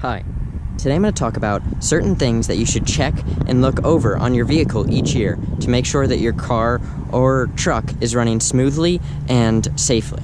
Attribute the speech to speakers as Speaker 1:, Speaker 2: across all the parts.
Speaker 1: Hi. Today I'm going to talk about certain things that you should check and look over on your vehicle each year to make sure that your car or truck is running smoothly and safely.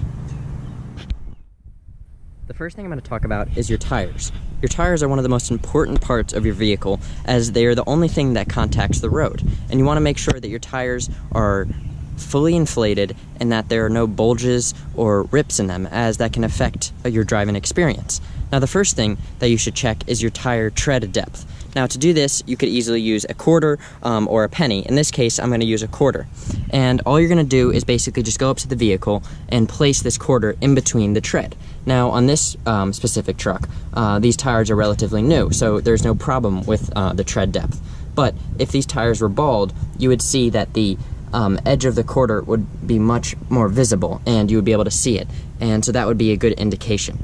Speaker 1: The first thing I'm going to talk about is your tires. Your tires are one of the most important parts of your vehicle, as they are the only thing that contacts the road. And you want to make sure that your tires are fully inflated and that there are no bulges or rips in them, as that can affect your driving experience. Now, the first thing that you should check is your tire tread depth. Now, to do this, you could easily use a quarter or a penny. In this case, I'm going to use a quarter. And all you're going to do is basically just go up to the vehicle and place this quarter in between the tread. Now, on this specific truck, these tires are relatively new, so there's no problem with the tread depth. But if these tires were bald, you would see that the edge of the quarter would be much more visible, and you would be able to see it. And so that would be a good indication.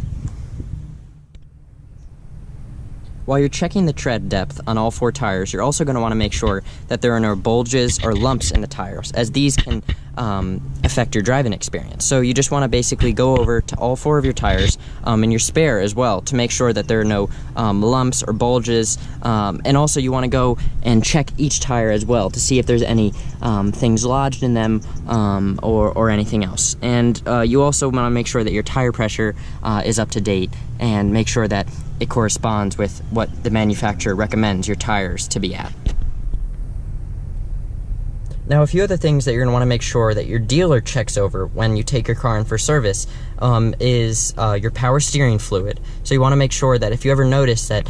Speaker 1: While you're checking the tread depth on all four tires, you're also going to want to make sure that there are no bulges or lumps in the tires, as these can affect your driving experience. So you just want to basically go over to all four of your tires and your spare as well to make sure that there are no lumps or bulges, and also you want to go and check each tire as well to see if there's any things lodged in them or anything else. And you also want to make sure that your tire pressure is up to date, and make sure that it corresponds with what the manufacturer recommends your tires to be at. Now, a few other things that you're going to want to make sure that your dealer checks over when you take your car in for service is your power steering fluid. So you want to make sure that if you ever notice that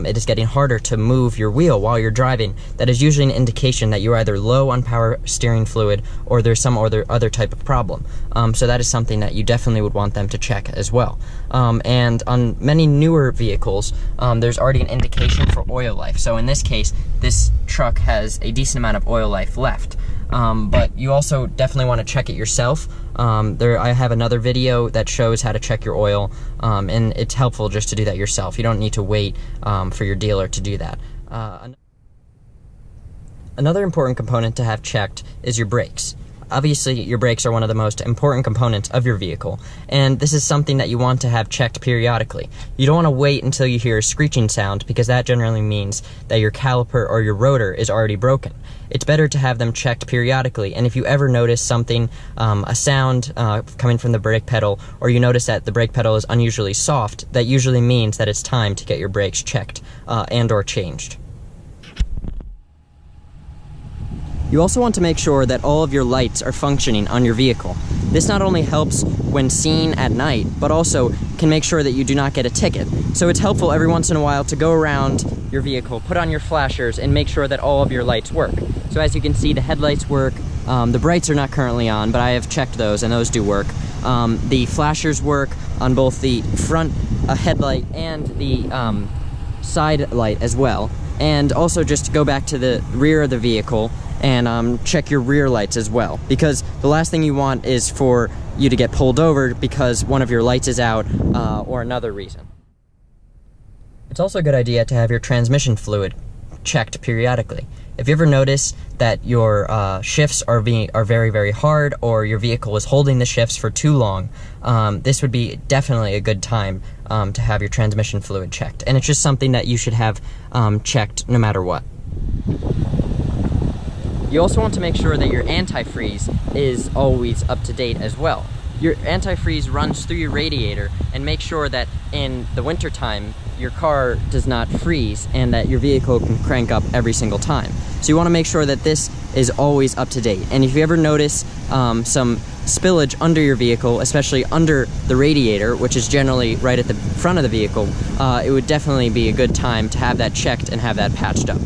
Speaker 1: it is getting harder to move your wheel while you're driving, that is usually an indication that you're either low on power steering fluid or there's some other type of problem. So that is something that you definitely would want them to check as well. And on many newer vehicles, there's already an indication for oil life. So in this case, this truck has a decent amount of oil life left. But you also definitely want to check it yourself. I have another video that shows how to check your oil, and it's helpful just to do that yourself. You don't need to wait for your dealer to do that. Another important component to have checked is your brakes. Obviously, your brakes are one of the most important components of your vehicle, and this is something that you want to have checked periodically. You don't want to wait until you hear a screeching sound, because that generally means that your caliper or your rotor is already broken. It's better to have them checked periodically, and if you ever notice something, a sound coming from the brake pedal, or you notice that the brake pedal is unusually soft, that usually means that it's time to get your brakes checked and or changed. You also want to make sure that all of your lights are functioning on your vehicle. This not only helps when seen at night, but also can make sure that you do not get a ticket. So it's helpful every once in a while to go around your vehicle, put on your flashers, and make sure that all of your lights work. So as you can see, the headlights work. The brights are not currently on, but I have checked those, and those do work. The flashers work on both the front headlight and the side light as well. And also just go back to the rear of the vehicle and check your rear lights as well, because the last thing you want is for you to get pulled over because one of your lights is out or another reason. It's also a good idea to have your transmission fluid checked periodically. If you ever notice that your shifts are very, very hard, or your vehicle is holding the shifts for too long, this would be definitely a good time to have your transmission fluid checked. And it's just something that you should have checked no matter what. You also want to make sure that your antifreeze is always up to date as well. Your antifreeze runs through your radiator, and make sure that in the wintertime your car does not freeze and that your vehicle can crank up every single time. So you want to make sure that this is always up to date. And if you ever notice some spillage under your vehicle, especially under the radiator, which is generally right at the front of the vehicle, it would definitely be a good time to have that checked and have that patched up.